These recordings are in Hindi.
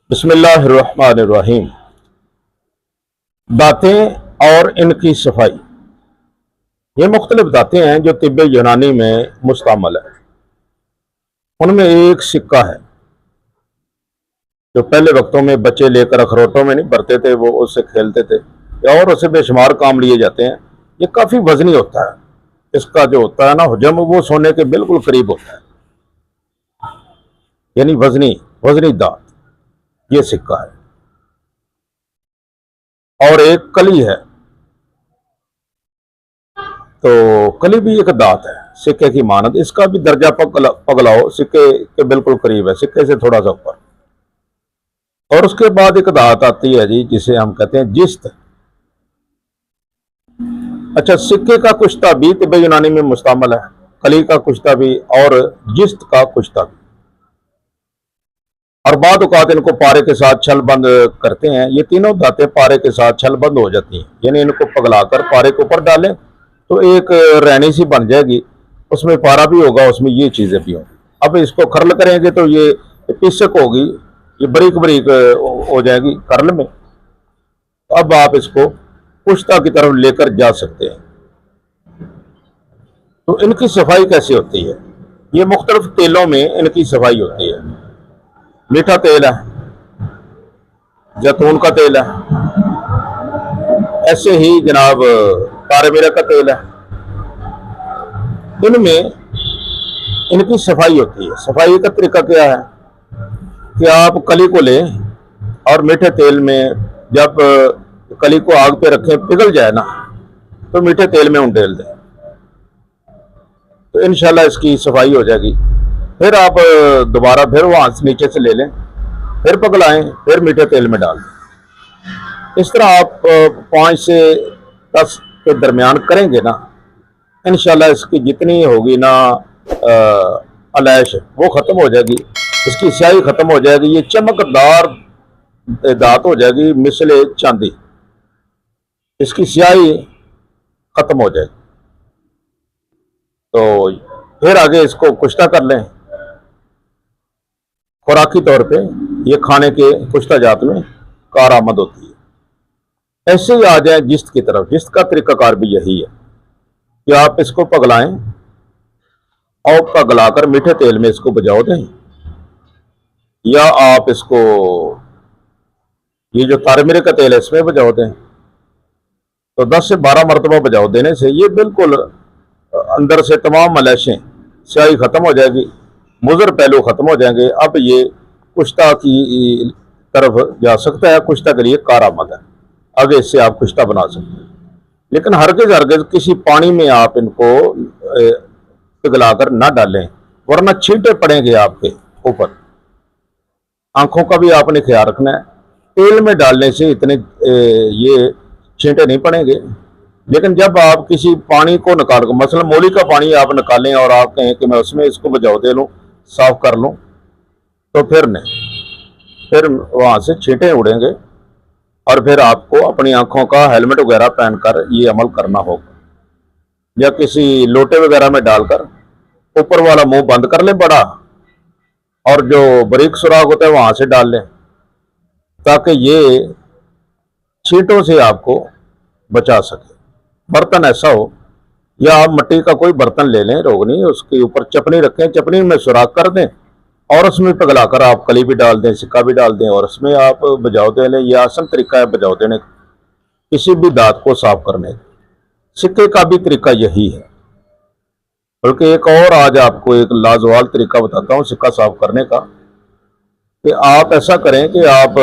बिस्मिल्लाहिर्रहमानिर्रहीम। दांतें और इनकी सफाई। ये मुख्तलिफ दांतें हैं जो तिब्बे यूनानी में मुस्तअमल है। उनमें एक सिक्का है जो पहले वक्तों में बच्चे लेकर अखरोटों में नहीं भरते थे, वो उससे खेलते थे और उससे बेशुमार काम लिए जाते हैं। ये काफ़ी वजनी होता है। इसका जो होता है ना हजम, वो सोने के बिल्कुल करीब होता है, यानी वजनी वजनी दांत। ये सिक्का है। और एक कली है, तो कली भी एक दांत है सिक्के की मानद। इसका भी दर्जा पगलाओ सिक्के के बिल्कुल करीब है, सिक्के से थोड़ा सा ऊपर। और उसके बाद एक दांत आती है जी, जिसे हम कहते हैं जिस्त। अच्छा, सिक्के का कुश्ता भी तिब्बे यूनानी में मुस्तअमल है, कली का कुश्ता भी और जिस्त का कुश्ता भी। और बाद औकात इनको पारे के साथ छल बंद करते हैं। ये तीनों दांतें पारे के साथ छल बंद हो जाती हैं, यानी इनको पगलाकर पारे के ऊपर डालें तो एक रैनी सी बन जाएगी, उसमें पारा भी होगा, उसमें ये चीज़ें भी होंगी। अब इसको खर्ल करेंगे तो ये पिसक होगी, ये बरीक बरीक हो जाएगी कर्ल में। अब आप इसको कुश्ता की तरफ लेकर जा सकते हैं। तो इनकी सफाई कैसे होती है? ये मुख्तलिफ तेलों में इनकी सफाई होती है। मीठा तेल है, जैतून का तेल है, ऐसे ही जनाब तारे मीरा का तेल है। इनमें इनकी सफाई होती है। सफाई का तरीका क्या है कि आप कली को लें और मीठे तेल में जब कली को आग पे रखें, पिघल जाए ना, तो मीठे तेल में उंडेल दें, तो इंशाल्लाह इसकी सफाई हो जाएगी। फिर आप दोबारा फिर वहां से नीचे से ले लें, फिर पगलाएं, फिर मीठे तेल में डाल दें। इस तरह आप 5 से 10 के दरमियान करेंगे ना, इंशाल्लाह इसकी जितनी होगी ना अलैश, वो ख़त्म हो जाएगी, इसकी स्याही ख़त्म हो जाएगी। ये चमकदार दांत हो जाएगी मिसले चांदी, इसकी स्याही ख़त्म हो जाएगी। तो फिर आगे इसको कुश्ता कर लें। खुराकी तौर पे ये खाने के कुश्ता जात में कारआमद होती है। ऐसे ही आ जाए जिस्त की तरफ। जिस्त का तरीकाकार भी यही है कि आप इसको पगलाएं और पगलाकर मीठे तेल में इसको बुझाओ दें, या आप इसको ये जो तारे मीरे का तेल है इसमें बुझाओ दें। तो 10 से 12 मरतबा बुझाओ देने से ये बिल्कुल अंदर से तमाम मलैशें, स्याही खत्म हो जाएगी, मुजर पहलू खत्म हो जाएंगे। अब ये कुश्ता की तरफ जा सकता है, कुश्ता के लिए कारआमद है। आगे इससे आप कुश्ता बना सकते हैं, लेकिन हरगिज हरगिज किसी पानी में आप इनको पिघलाकर ना डालें, वरना छींटे पड़ेंगे आपके ऊपर। आंखों का भी आपने ख्याल रखना है। तेल में डालने से इतने ये छींटे नहीं पड़ेंगे, लेकिन जब आप किसी पानी को निकाल कर, मसलन मूली का पानी आप निकालें और आप कहें कि मैं उसमें इसको बुझाओ दे लूँ, साफ कर लूँ, तो फिर नहीं, फिर वहाँ से छींटे उड़ेंगे और फिर आपको अपनी आंखों का हेलमेट वगैरह पहनकर ये अमल करना होगा, या किसी लोटे वगैरह में डालकर ऊपर वाला मुंह बंद कर लें बड़ा, और जो बारीक सुराख होता है वहाँ से डाल लें, ताकि ये छींटों से आपको बचा सके। बर्तन ऐसा हो, या आप मिट्टी का कोई बर्तन ले लें रोगनी, उसके ऊपर चपनी रखें, चपनी में सुराख कर दें और उसमें पिघलाकर आप कली भी डाल दें, सिक्का भी डाल दें और उसमें आप बुझाओ दे लें। यह आसान तरीका है बुझाओ देने का, किसी भी दांत को साफ करने का। सिक्के का भी तरीका यही है। बल्कि एक और आज आपको एक लाजवाब तरीका बताता हूँ सिक्का साफ करने का, कि आप ऐसा करें कि आप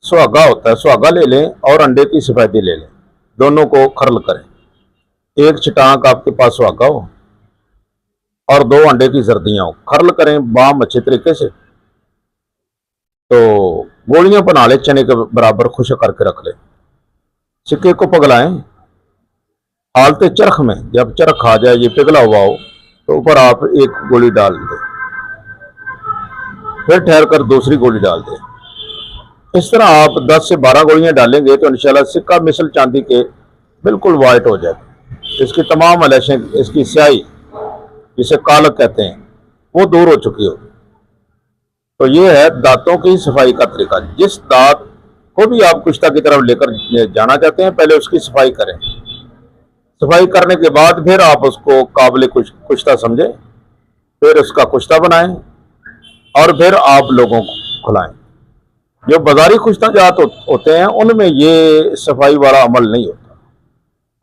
सुहागा होता है, सुहागा ले लें और अंडे की सफेदी ले लें, दोनों को खर्ल करें। एक छटाक आपके पास सुहागा हो और 2 अंडे की सर्दियां हो, खर्ल करें बाम अच्छे तरीके से। तो गोलियां बना ले, चने के बराबर खुश करके रख ले। सिक्के को पगलाएं, हालते चरख में, जब चरख आ जाए, ये पिघला हुआ हो, तो ऊपर आप एक गोली डाल दें, फिर ठहर कर दूसरी गोली डाल दें। इस तरह आप 10 से 12 गोलियां डालेंगे तो इंशाल्लाह सिक्का मिसल चांदी के बिल्कुल वाइट हो जाएगा। इसकी तमाम मलैशें, इसकी स्याही जिसे कालक कहते हैं, वो दूर हो चुकी होगी। तो ये है दांतों की सफाई का तरीका। जिस दांत को भी आप कुश्ता की तरफ लेकर जाना चाहते हैं, पहले उसकी सफाई करें। सफाई करने के बाद फिर आप उसको काबिल कुश्ता समझें, फिर उसका कुश्ता बनाएं और फिर आप लोगों को खिलाएं। जो बाजारी कुश्ता जात होते हैं उनमें ये सफाई वाला अमल नहीं होता।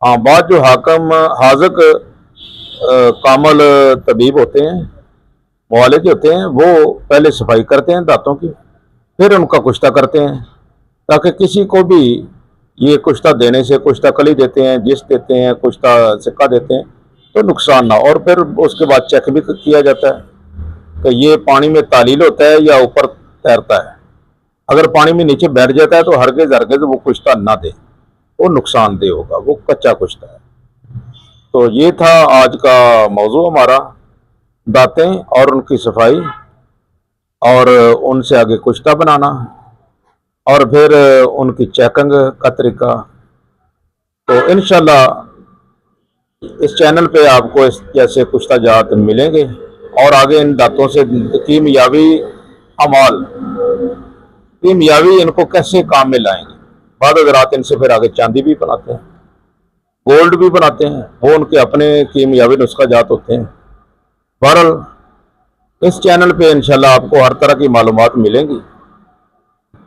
हाँ, बात जो हाकम हाजक कामल तबीब होते हैं, मुआलिज होते हैं, वो पहले सफाई करते हैं दांतों की, फिर उनका कुश्ता करते हैं, ताकि किसी को भी ये कुश्ता देने से, कुश्ता कली देते हैं, जिस देते हैं, कुश्ता सिक्का देते हैं, तो नुकसान ना। और फिर उसके बाद चेक भी किया जाता है कि ये पानी में तालील होता है या ऊपर तैरता है। अगर पानी में नीचे बैठ जाता है तो हरगिज़ हरगिज़ वो कुश्ता ना दे, वो नुकसानदेह होगा, वो कच्चा कुश्ता है। तो ये था आज का मौजू हमारा, दांतें और उनकी सफाई और उनसे आगे कुश्ता बनाना और फिर उनकी चेकिंग का तरीका। तो इंशाल्लाह इस चैनल पे आपको इस जैसे कुश्ता जात मिलेंगे और आगे इन दांतों से कीमियावी अमाल, कीमियावी इनको कैसे काम में लाएंगे। बाद हज़रात इनसे फिर आगे चांदी भी बनाते हैं, गोल्ड भी बनाते हैं, वो उनके अपने कीमियावी नुस्खा जात होते हैं। बहरहाल इस चैनल पे इंशाल्लाह आपको हर तरह की मालूमात मिलेंगी।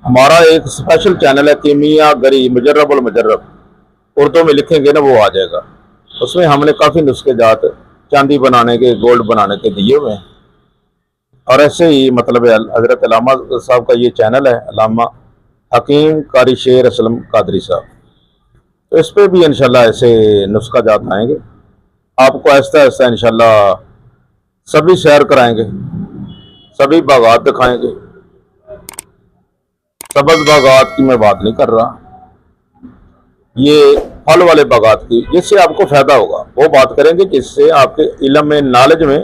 हमारा एक स्पेशल चैनल है कीमिया गरी मुजर्रबुल मुजर्रब, उर्दू में लिखेंगे ना वो आ जाएगा। उसमें हमने काफ़ी नुस्खे जात चांदी बनाने के, गोल्ड बनाने के दिए हुए हैं। और ऐसे ही मतलब हज़रत अल्लामा साहब का ये चैनल है, अल्लामा हकीम कारी शेर असलम कादरी साहब, तो इस पर भी इंशाल्लाह ऐसे नुस्खा जात आएंगे। आपको आहिस्ता आहिस्ता इंशाल्लाह सभी सैर कराएंगे, सभी बागात दिखाएंगे। सब्ज़ बागात की मैं बात नहीं कर रहा, ये फल वाले बागात की, जिससे आपको फ़ायदा होगा, वो बात करेंगे जिससे आपके इल्म में, नॉलेज में